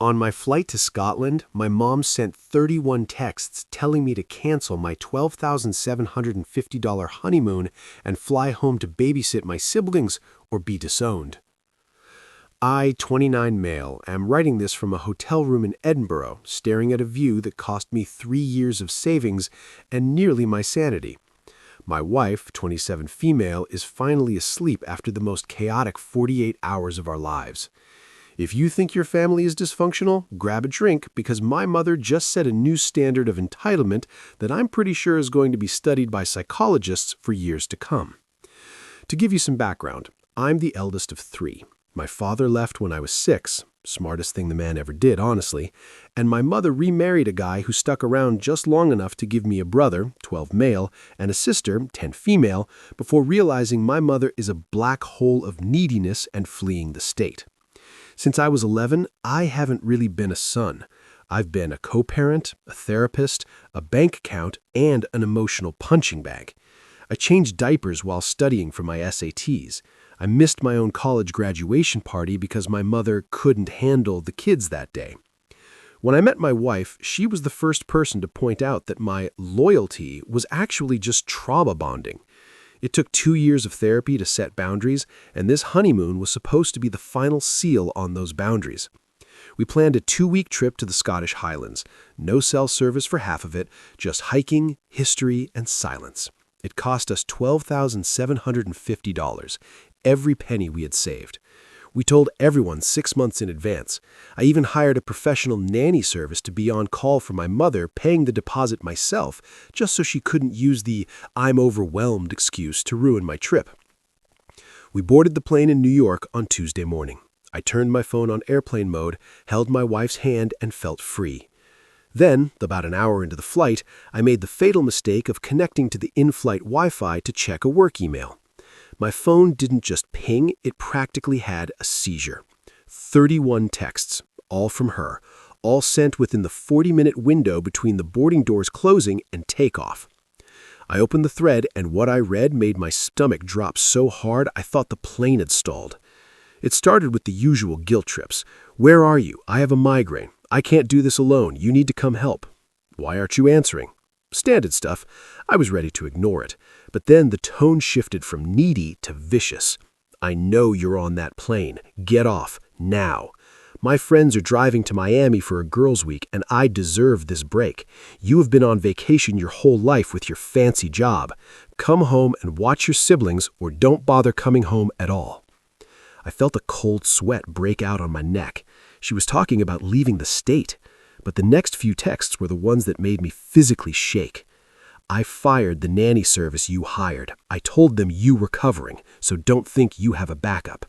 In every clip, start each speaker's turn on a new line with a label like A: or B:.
A: On my flight to Scotland, my mom sent 31 texts telling me to cancel my $12,750 honeymoon and fly home to babysit my siblings or be disowned. I, 29 male, am writing this from a hotel room in Edinburgh, staring at a view that cost me 3 years of savings and nearly my sanity. My wife, 27 female, is finally asleep after the most chaotic 48 hours of our lives. If you think your family is dysfunctional, grab a drink because my mother just set a new standard of entitlement that I'm pretty sure is going to be studied by psychologists for years to come. To give you some background, I'm the eldest of 3. My father left when I was 6, smartest thing the man ever did, honestly, and my mother remarried a guy who stuck around just long enough to give me a brother, 12 male, and a sister, 10 female, before realizing my mother is a black hole of neediness and fleeing the state. Since I was 11, I haven't really been a son. I've been a co-parent, a therapist, a bank account, and an emotional punching bag. I changed diapers while studying for my SATs. I missed my own college graduation party because my mother couldn't handle the kids that day. When I met my wife, she was the first person to point out that my loyalty was actually just trauma bonding. It took 2 years of therapy to set boundaries, and this honeymoon was supposed to be the final seal on those boundaries. We planned a 2-week trip to the Scottish Highlands. No cell service for half of it, just hiking, history, and silence. It cost us $12,750, every penny we had saved. We told everyone 6 months in advance. I even hired a professional nanny service to be on call for my mother, paying the deposit myself, just so she couldn't use the "I'm overwhelmed" excuse to ruin my trip. We boarded the plane in New York on Tuesday morning. I turned my phone on airplane mode, held my wife's hand, and felt free. Then, about an hour into the flight, I made the fatal mistake of connecting to the in-flight Wi-Fi to check a work email. My phone didn't just ping, it practically had a seizure. 31 texts, all from her, all sent within the 40-minute window between the boarding doors closing and takeoff. I opened the thread, and what I read made my stomach drop so hard I thought the plane had stalled. It started with the usual guilt trips. "Where are you? I have a migraine. I can't do this alone. You need to come help." "Why aren't you answering?" Standard stuff. I was ready to ignore it. But then the tone shifted from needy to vicious. "I know you're on that plane. Get off, now. My friends are driving to Miami for a girls' week, and I deserve this break. You have been on vacation your whole life with your fancy job. Come home and watch your siblings, or don't bother coming home at all." I felt a cold sweat break out on my neck. She was talking about leaving the state. But the next few texts were the ones that made me physically shake. "I fired the nanny service you hired. I told them you were covering, so don't think you have a backup.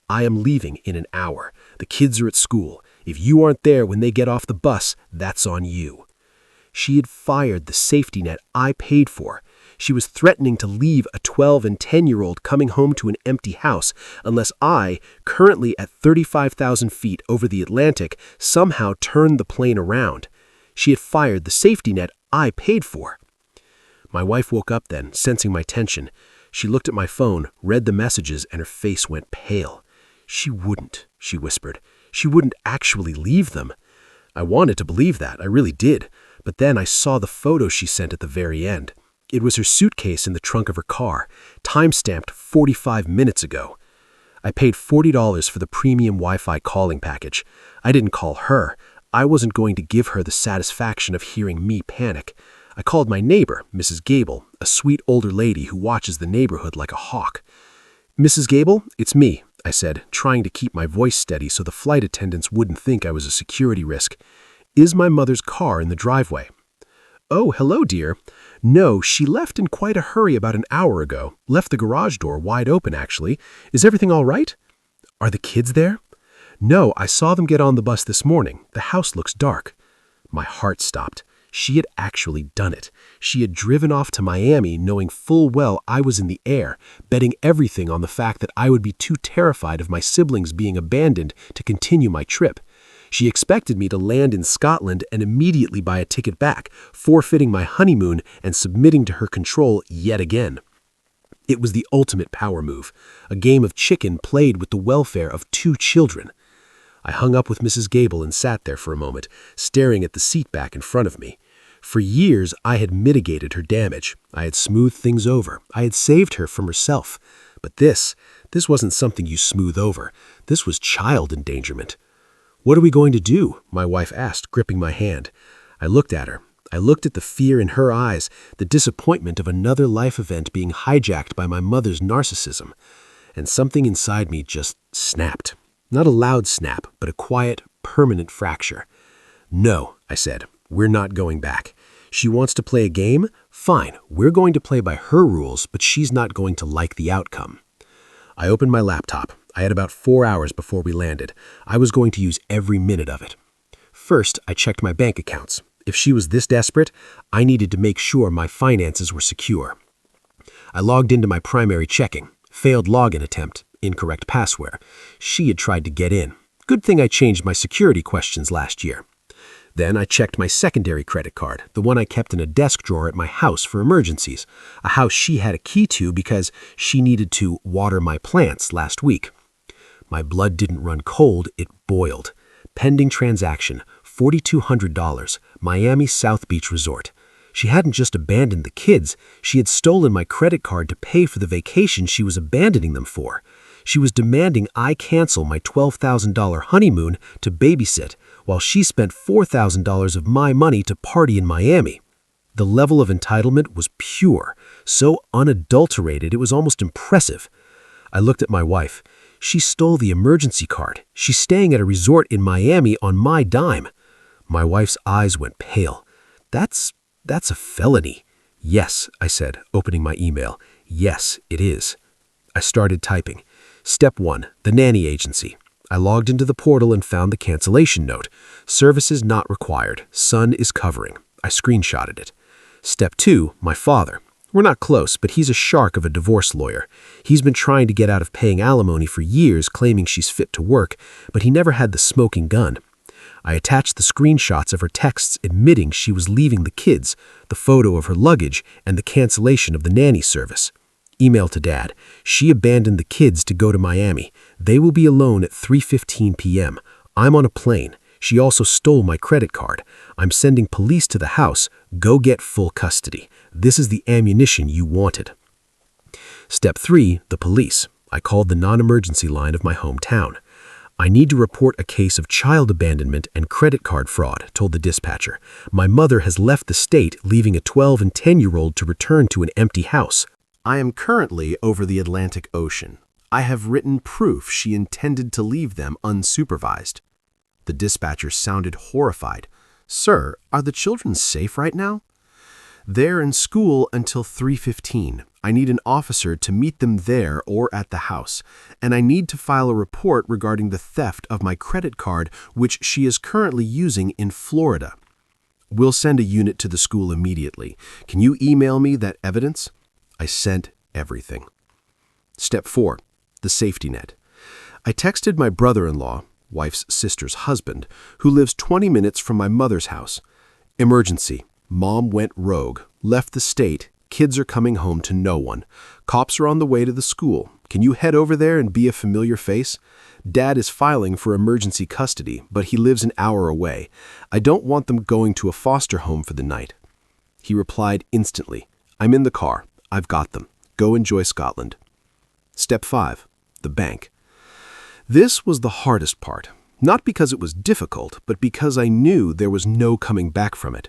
A: I am leaving in an hour. The kids are at school. If you aren't there when they get off the bus, that's on you." She had fired the safety net I paid for. She was threatening to leave a 12 and 10-year-old coming home to an empty house unless I, currently at 35,000 feet over the Atlantic, somehow turned the plane around. She had fired the safety net I paid for. My wife woke up then, sensing my tension. She looked at my phone, read the messages, and her face went pale. "She wouldn't," she whispered. "She wouldn't actually leave them." I wanted to believe that, I really did. But then I saw the photo she sent at the very end. It was her suitcase in the trunk of her car, time-stamped 45 minutes ago. I paid $40 for the premium Wi-Fi calling package. I didn't call her. I wasn't going to give her the satisfaction of hearing me panic. I called my neighbor, Mrs. Gable, a sweet older lady who watches the neighborhood like a hawk. "Mrs. Gable, it's me," I said, trying to keep my voice steady so the flight attendants wouldn't think I was a security risk. "Is my mother's car in the driveway?" "Oh, hello, dear. No, she left in quite a hurry about an hour ago. Left the garage door wide open, actually. Is everything all right?" "Are the kids there?" "No, I saw them get on the bus this morning. The house looks dark." My heart stopped. She had actually done it. She had driven off to Miami knowing full well I was in the air, betting everything on the fact that I would be too terrified of my siblings being abandoned to continue my trip. She expected me to land in Scotland and immediately buy a ticket back, forfeiting my honeymoon and submitting to her control yet again. It was the ultimate power move, a game of chicken played with the welfare of 2 children. I hung up with Mrs. Gable and sat there for a moment, staring at the seat back in front of me. For years, I had mitigated her damage. I had smoothed things over. I had saved her from herself. But this wasn't something you smooth over. This was child endangerment. "What are we going to do?" my wife asked, gripping my hand. I looked at her. I looked at the fear in her eyes, the disappointment of another life event being hijacked by my mother's narcissism. And something inside me just snapped. Not a loud snap, but a quiet, permanent fracture. "No," I said, "we're not going back. She wants to play a game? Fine, we're going to play by her rules, but she's not going to like the outcome." I opened my laptop. I had about 4 hours before we landed. I was going to use every minute of it. First, I checked my bank accounts. If she was this desperate, I needed to make sure my finances were secure. I logged into my primary checking. Failed login attempt. Incorrect password. She had tried to get in. Good thing I changed my security questions last year. Then I checked my secondary credit card, the one I kept in a desk drawer at my house for emergencies, a house she had a key to because she needed to water my plants last week. My blood didn't run cold, it boiled. Pending transaction, $4,200, Miami South Beach Resort. She hadn't just abandoned the kids, she had stolen my credit card to pay for the vacation she was abandoning them for. She was demanding I cancel my $12,000 honeymoon to Babysit, while she spent $4,000 of my money to party in Miami. The level of entitlement was pure, so unadulterated it was almost impressive. I looked at my wife. She stole the emergency card. She's staying at a resort in Miami on my dime. My wife's eyes went pale. That's a felony. "Yes," I said, opening my email. "Yes, it is." I started typing. Step 1, the nanny agency. I logged into the portal and found the cancellation note. "Services not required. Son is covering." I screenshotted it. Step 2, my father. We're not close, but he's a shark of a divorce lawyer. He's been trying to get out of paying alimony for years, claiming she's fit to work, but he never had the smoking gun. I attached the screenshots of her texts admitting she was leaving the kids, the photo of her luggage, and the cancellation of the nanny service. Email to Dad. She abandoned the kids to go to Miami. They will be alone at 3:15 p.m. I'm on a plane. She also stole my credit card. I'm sending police to the house. Go get full custody. This is the ammunition you wanted. Step 3, the police. I called the non-emergency line of my hometown. "I need to report a case of child abandonment and credit card fraud," told the dispatcher. "My mother has left the state, leaving a 12 and 10-year-old to return to an empty house. I am currently over the Atlantic Ocean. I have written proof she intended to leave them unsupervised." The dispatcher sounded horrified. "Sir, are the children safe right now?" "They're in school until 3:15. I need an officer to meet them there or at the house, and I need to file a report regarding the theft of my credit card, which she is currently using in Florida. We'll send a unit to the school immediately. Can you email me that evidence?" I sent everything. Step 4, the safety net. I texted my brother-in-law, wife's sister's husband, who lives 20 minutes from my mother's house. "Emergency. Mom went rogue, left the state. Kids are coming home to no one. Cops are on the way to the school. Can you head over there and be a familiar face? Dad is filing for emergency custody, but he lives an hour away. I don't want them going to a foster home for the night." He replied instantly, "I'm in the car. I've got them. Go enjoy Scotland." Step 5, the bank. This was the hardest part, not because it was difficult, but because I knew there was no coming back from it.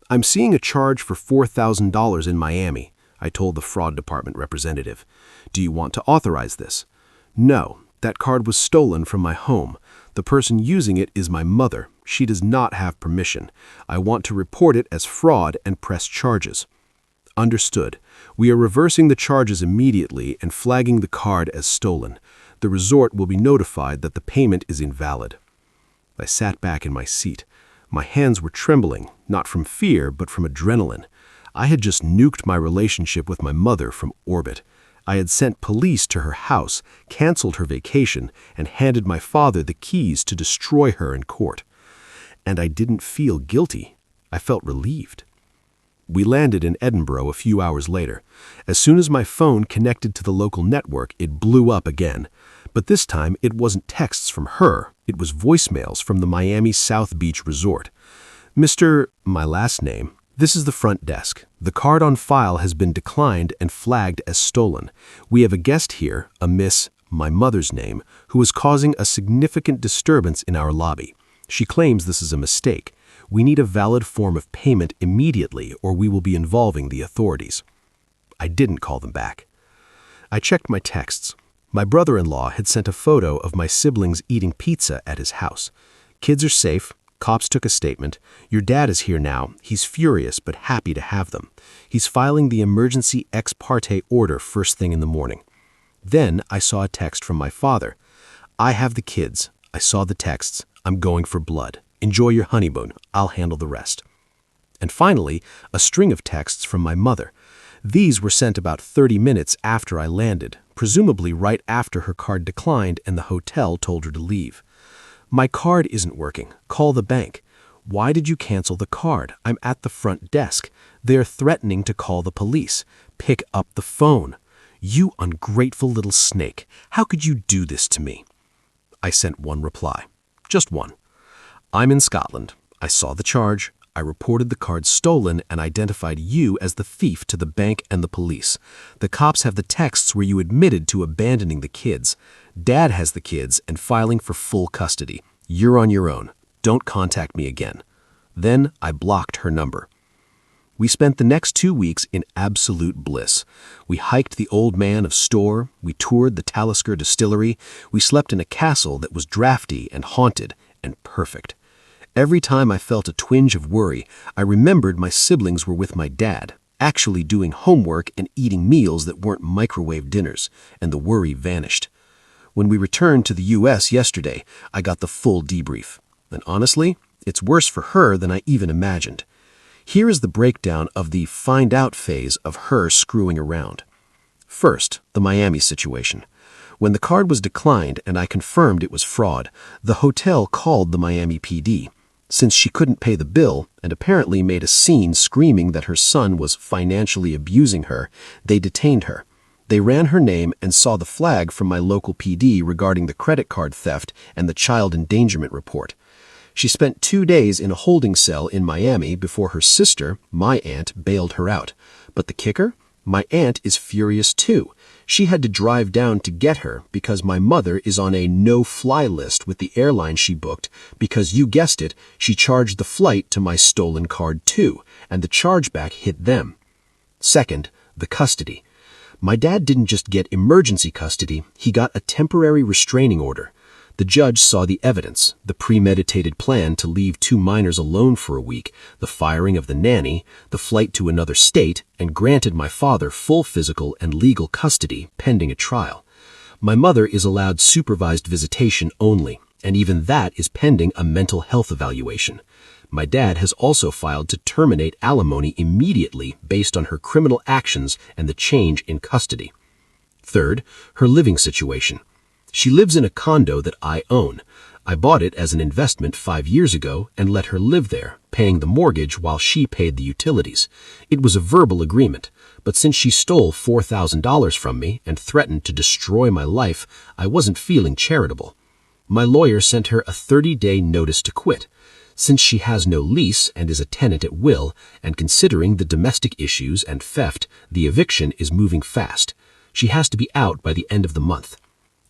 A: "I'm seeing a charge for $4,000 in Miami," I told the fraud department representative. "Do you want to authorize this?" "No, that card was stolen from my home. The person using it is my mother. She does not have permission. I want to report it as fraud and press charges." "Understood. We are reversing the charges immediately and flagging the card as stolen. The resort will be notified that the payment is invalid." I sat back in my seat. My hands were trembling, not from fear, but from adrenaline. I had just nuked my relationship with my mother from orbit. I had sent police to her house, canceled her vacation, and handed my father the keys to destroy her in court. And I didn't feel guilty. I felt relieved. We landed in Edinburgh a few hours later. As soon as my phone connected to the local network, it blew up again. But this time, it wasn't texts from her. It was voicemails from the Miami South Beach resort. Mr. My last name. This is the front desk. The card on file has been declined and flagged as stolen. We have a guest here, a Miss, my mother's name, who is causing a significant disturbance in our lobby. She claims this is a mistake. We need a valid form of payment immediately or we will be involving the authorities. I didn't call them back. I checked my texts. My brother-in-law had sent a photo of my siblings eating pizza at his house. Kids are safe. Cops took a statement. Your dad is here now. He's furious but happy to have them. He's filing the emergency ex parte order first thing in the morning. Then I saw a text from my father. I have the kids. I saw the texts. I'm going for blood. Enjoy your honeymoon. I'll handle the rest. And finally, a string of texts from my mother. These were sent about 30 minutes after I landed, presumably right after her card declined and the hotel told her to leave. My card isn't working. Call the bank. Why did you cancel the card? I'm at the front desk. They're threatening to call the police. Pick up the phone. You ungrateful little snake. How could you do this to me? I sent one reply. Just one. I'm in Scotland. I saw the charge. I reported the card stolen and identified you as the thief to the bank and the police. The cops have the texts where you admitted to abandoning the kids. Dad has the kids and filing for full custody. You're on your own. Don't contact me again. Then I blocked her number. We spent the next 2 weeks in absolute bliss. We hiked the Old Man of Store. We toured the Talisker Distillery. We slept in a castle that was drafty and haunted and perfect. Every time I felt a twinge of worry, I remembered my siblings were with my dad, actually doing homework and eating meals that weren't microwave dinners, and the worry vanished. When we returned to the U.S. yesterday, I got the full debrief. And honestly, it's worse for her than I even imagined. Here is the breakdown of the find out phase of her screwing around. First, the Miami situation. When the card was declined and I confirmed it was fraud, the hotel called the Miami PD. Since she couldn't pay the bill and apparently made a scene screaming that her son was financially abusing her, they detained her. They ran her name and saw the flag from my local PD regarding the credit card theft and the child endangerment report. She spent 2 days in a holding cell in Miami before her sister, my aunt, bailed her out. But the kicker? My aunt is furious too. She had to drive down to get her because my mother is on a no-fly list with the airline she booked because, you guessed it, she charged the flight to my stolen card too, and the chargeback hit them. Second, the custody. My dad didn't just get emergency custody, he got a temporary restraining order. The judge saw the evidence, the premeditated plan to leave 2 minors alone for a week, the firing of the nanny, the flight to another state, and granted my father full physical and legal custody pending a trial. My mother is allowed supervised visitation only, and even that is pending a mental health evaluation. My dad has also filed to terminate alimony immediately based on her criminal actions and the change in custody. Third, her living situation. She lives in a condo that I own. I bought it as an investment 5 years ago and let her live there, paying the mortgage while she paid the utilities. It was a verbal agreement, but since she stole $4,000 from me and threatened to destroy my life, I wasn't feeling charitable. My lawyer sent her a 30-day notice to quit. Since she has no lease and is a tenant at will, and considering the domestic issues and theft, the eviction is moving fast. She has to be out by the end of the month.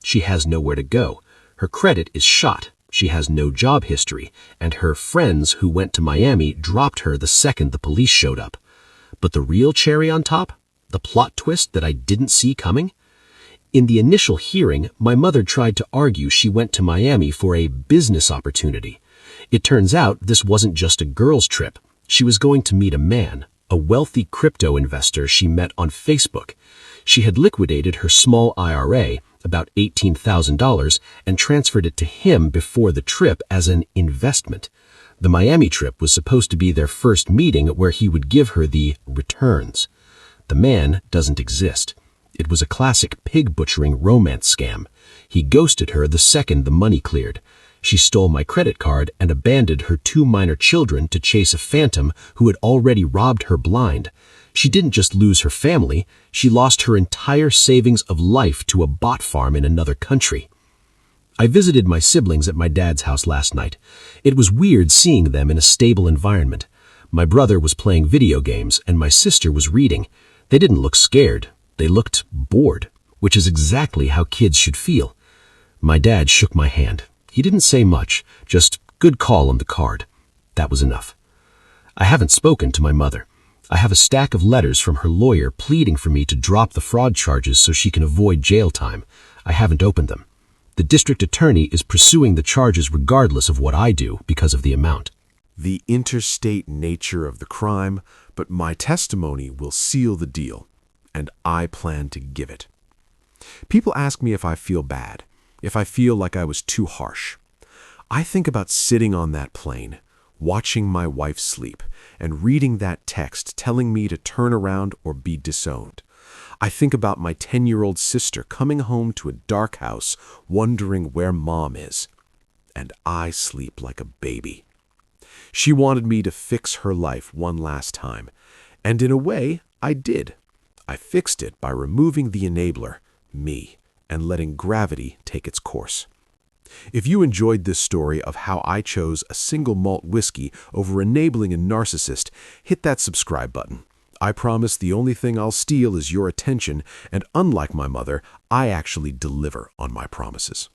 A: She has nowhere to go. Her credit is shot. She has no job history, and her friends who went to Miami dropped her the second the police showed up. But the real cherry on top? The plot twist that I didn't see coming? In the initial hearing, my mother tried to argue she went to Miami for a business opportunity. It turns out this wasn't just a girls' trip. She was going to meet a man, a wealthy crypto investor she met on Facebook. She had liquidated her small IRA, about $18,000, and transferred it to him before the trip as an investment. The Miami trip was supposed to be their first meeting where he would give her the returns. The man doesn't exist. It was a classic pig-butchering romance scam. He ghosted her the second the money cleared. She stole my credit card and abandoned her 2 minor children to chase a phantom who had already robbed her blind. She didn't just lose her family, she lost her entire savings of life to a bot farm in another country. I visited my siblings at my dad's house last night. It was weird seeing them in a stable environment. My brother was playing video games and my sister was reading. They didn't look scared. They looked bored, which is exactly how kids should feel. My dad shook my hand. He didn't say much, just good call on the card. That was enough. I haven't spoken to my mother. I have a stack of letters from her lawyer pleading for me to drop the fraud charges so she can avoid jail time. I haven't opened them. The district attorney is pursuing the charges regardless of what I do because of the amount.
B: The interstate nature of the crime, but my testimony will seal the deal, and I plan to give it. People ask me if I feel bad, if I feel like I was too harsh. I think about sitting on that plane, watching my wife sleep, and reading that text telling me to turn around or be disowned. I think about my 10-year-old sister coming home to a dark house, wondering where mom is. And I sleep like a baby. She wanted me to fix her life one last time. And in a way, I did. I fixed it by removing the enabler, me, and letting gravity take its course. If you enjoyed this story of how I chose a single malt whiskey over enabling a narcissist, hit that subscribe button. I promise the only thing I'll steal is your attention, and unlike my mother, I actually deliver on my promises.